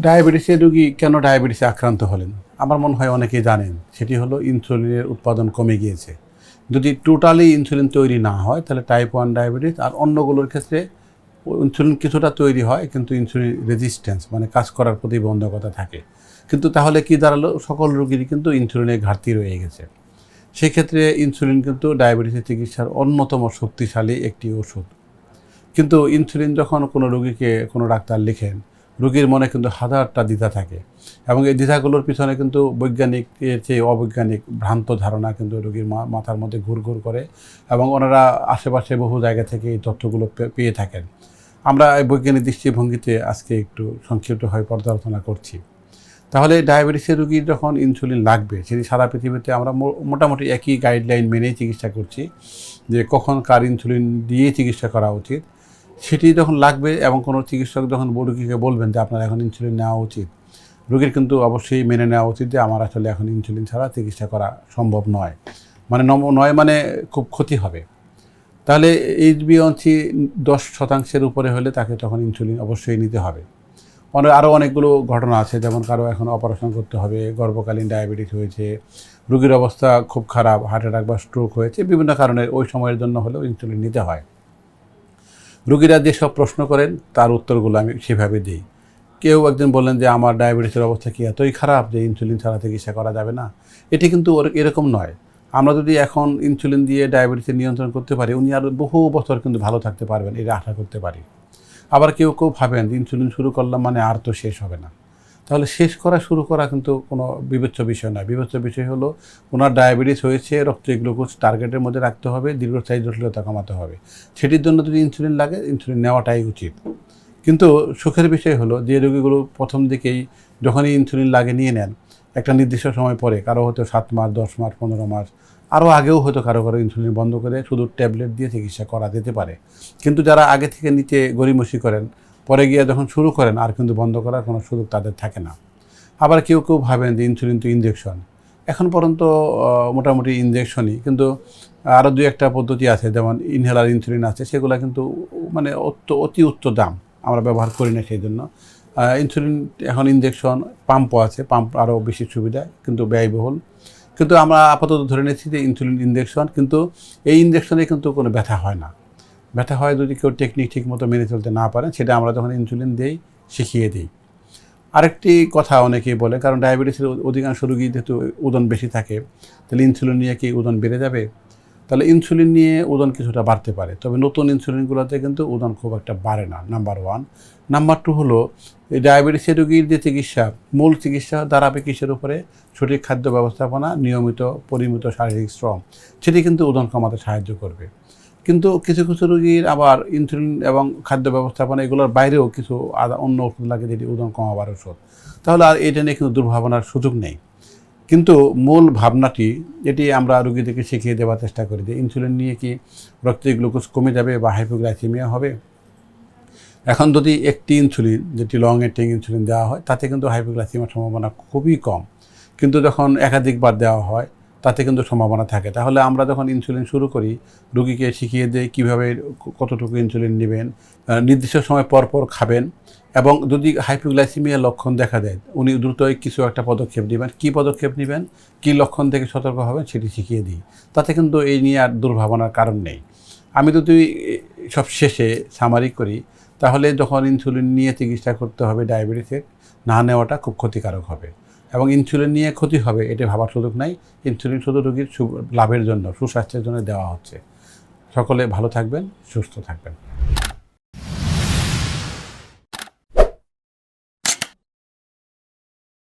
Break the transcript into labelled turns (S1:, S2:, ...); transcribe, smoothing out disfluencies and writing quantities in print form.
S1: ডায়াবেটিসের রোগী কেন ডায়াবেটিসে আক্রান্ত হলেন? আমার মনে হয় অনেকেই জানেন। সেটি হলো ইনসুলিনের উৎপাদন কমে গিয়েছে। যদি টোটালি ইনসুলিন তৈরি না হয় তাহলে টাইপ 1 ডায়াবেটিস, আর অন্যগুলোর ক্ষেত্রে ইনসুলিন কিছুটা তৈরি হয় কিন্তু ইনসুলিন রেজিস্ট্যান্স মানে কাজ করার প্রতিবন্ধকতা থাকে। কিন্তু তাহলে কি দাঁড়ালো? সকল রোগীরই কিন্তু ইনসুলিনের ঘাটতি রয়ে গেছে। সেক্ষেত্রে ইনসুলিন কিন্তু ডায়াবেটিসের চিকিৎসার অন্যতম শক্তিশালী একটি ওষুধ। কিন্তু ইনসুলিন যখন কোনো রোগীকে কোনো ডাক্তার লিখেন, রোগীর মনে কিন্তু হাজারটা দ্বিধা থাকে এবং এই দ্বিধাগুলোর পিছনে কিন্তু বৈজ্ঞানিকের চেয়ে অবৈজ্ঞানিক ভ্রান্ত ধারণা কিন্তু রোগীর মাথার মধ্যে ঘুরঘুর করে এবং ওনারা আশেপাশে বহু জায়গা থেকে এই তথ্যগুলো পেয়ে থাকেন। আমরা এই বৈজ্ঞানিক দৃষ্টিভঙ্গিতে আজকে একটু সংক্ষিপ্তভাবে পর্যালোচনা করছি। তাহলে ডায়াবেটিসের রোগীর যখন ইনসুলিন লাগবে, সেটি সারা পৃথিবীতে আমরা মোটামুটি একই গাইডলাইন মেনেই চিকিৎসা করছি যে কখন কার ইনসুলিন দিয়ে চিকিৎসা করা উচিত। সেটি যখন লাগবে এবং কোনো চিকিৎসক যখন রোগীকে বলবেন যে আপনার এখন ইনসুলিন নেওয়া উচিত, রোগীর কিন্তু অবশ্যই মেনে নেওয়া উচিত যে আমার আসলে এখন ইনসুলিন ছাড়া চিকিৎসা করা সম্ভব নয়। মানে নয় মানে খুব ক্ষতি হবে। তাহলে HbA1c 10% উপরে হলে তাকে তখন ইনসুলিন অবশ্যই নিতে হবে। আরও অনেকগুলো ঘটনা আছে, যেমন কারো এখন অপারেশন করতে হবে, গর্ভকালীন ডায়াবেটিস হয়েছে, রোগীর অবস্থা খুব খারাপ, হার্ট অ্যাটাক বা স্ট্রোক হয়েছে, বিভিন্ন কারণে ওই সময়ের জন্য হলেও ইনসুলিন নিতে হয়। রোগীরা যেসব প্রশ্ন করেন তার উত্তরগুলো আমি সেভাবে দিই। কেউ একজন বললেন যে আমার ডায়াবেটিসের অবস্থা কি এতই খারাপ যে ইনসুলিন ছাড়া চিকিৎসা করা যাবে না? এটি কিন্তু এরকম নয়। আমরা যদি এখন ইনসুলিন দিয়ে ডায়াবেটিসের নিয়ন্ত্রণ করতে পারি, উনি আরও বহু বছর কিন্তু ভালো থাকতে পারবেন, এটা আশা করতে পারি। আবার কেউ ভাবেন যে ইনসুলিন শুরু করলাম মানে আর তো শেষ হবে না। তাহলে শুরু করা কিন্তু কোনো বিবেচ্য বিষয় নয়। বিবেচ্য বিষয় হলো ওনার ডায়াবেটিস হয়েছে, রক্তের গ্লুকোজ টার্গেটের মধ্যে রাখতে হবে, দীর্ঘস্থায়ী জটিলতা কমাতে হবে। সেটির জন্য যদি ইনসুলিন লাগে, ইনসুলিন নেওয়াটাই উচিত। কিন্তু সুখের বিষয় হলো যে রোগীগুলো প্রথম দিকেই যখনই ইনসুলিন লাগে নিয়ে নেন, একটা নির্দিষ্ট সময় পরে কারো হয়তো 7 মাস, 10 মাস, 15 মাস, আরও আগেও হয়তো কারো ইনসুলিন বন্ধ করে শুধু ট্যাবলেট দিয়ে চিকিৎসা করা যেতে পারে। কিন্তু যারা আগে থেকে নিতে গড়িমসি করেন, পরে গিয়ে যখন শুরু করেন আর কিন্তু বন্ধ করার কোনো সুযোগ তাদের থাকে না। আবার কেউ ভাবেন যে ইনসুলিন তো ইনজেকশন। এখন পর্যন্ত মোটামুটি ইনজেকশনই, কিন্তু আরও 2-1টা পদ্ধতি আছে, যেমন ইনহেলার ইনসুলিন আছে, সেগুলো কিন্তু মানে অতি উচ্চ দাম, আমরা ব্যবহার করি না। সেই জন্য ইনসুলিন এখন ইনজেকশন, পাম্পও আছে, পাম্প আরও বেশি সুবিধা কিন্তু ব্যয়বহুল। কিন্তু আমরা আপাতত ধরে নিচ্ছি যে ইনসুলিন ইনজেকশন, কিন্তু এই ইনজেকশনে কিন্তু কোনো ব্যথা হয় না। ব্যথা হয় যদি কেউ টেকনিক ঠিকমতো মেনে চলতে না পারেন, সেটা আমরা যখন ইনসুলিন দিই শিখিয়ে দিই। আরেকটি কথা অনেকেই বলে, কারণ ডায়াবেটিসের অধিকাংশ রোগী যেহেতু ওজন বেশি থাকে, তাহলে ইনসুলিন নিয়ে কি ওজন বেড়ে যাবে? তাহলে ইনসুলিন নিয়ে ওজন কিছুটা বাড়তে পারে, তবে নতুন ইনসুলিনগুলোতে কিন্তু ওজন খুব একটা বাড়ে না, নাম্বার 1। নাম্বার 2 হলো এই ডায়াবেটিসের রোগীর যে চিকিৎসা, মূল চিকিৎসা দাঁড়াবে কিসের উপরে? সঠিক খাদ্য ব্যবস্থাপনা, নিয়মিত পরিমিত শারীরিক শ্রম, সেটি কিন্তু ওজন কমাতে সাহায্য করবে। কিন্তু কিছু কিছু রোগীর আবার ইনসুলিন এবং খাদ্য ব্যবস্থাপনা এগুলোর বাইরেও কিছু অন্য ওষুধ লাগে, যেটি ওজন কমাবার ওষুধ। তাহলে আর এটা নিয়ে কিন্তু দুর্ভাবনার সুযোগ নেই। কিন্তু মূল ভাবনাটি এটি আমরা রোগীদেরকে শিখিয়ে দেওয়ার চেষ্টা করি যে ইনসুলিন নিয়ে কি রক্তের গ্লুকোজ কমে যাবে বা হাইপোগ্লাইসেমিয়া হবে? এখন যদি একটি ইনসুলিন, যেটি লং অ্যাক্টিং ইনসুলিন দেওয়া হয়, তাতে কিন্তু হাইপোগ্লাইসেমিয়ার সম্ভাবনা খুবই কম। কিন্তু যখন একাধিকবার দেওয়া হয় তাতে কিন্তু সম্ভাবনা থাকে। তাহলে আমরা যখন ইনসুলিন শুরু করি, রোগীকে শিখিয়ে দেই কীভাবে কতটুকু ইনসুলিন নেবেন, নির্দিষ্ট সময় পর পর খাবেন, এবং যদি হাইপোগ্লাইসেমিয়ার লক্ষণ দেখা দেয় উনি দ্রুতই কিছু একটা পদক্ষেপ নেবেন। কী পদক্ষেপ নেবেন, কী লক্ষণ থেকে সতর্ক হবেন, সেটি শিখিয়ে দিই। তাতে কিন্তু এই নিয়ে আর দুর্ভাবনার কারণ নেই। আমি যদি সব শেষে সামারি করি, তাহলে যখন ইনসুলিন নিয়ে চিকিৎসা করতে হবে ডায়াবেটিসের, না নেওয়াটা খুব ক্ষতিকারক হবে, এবং ইনসুলিন নিয়ে ক্ষতি হবে এটা ভাবার সুযোগ নাই। ইনসুলিন শুধু রোগীর লাভের জন্য, সুস্বাস্থ্যের জন্য দেওয়া হচ্ছে। সকলে ভালো থাকবেন, সুস্থ থাকবেন।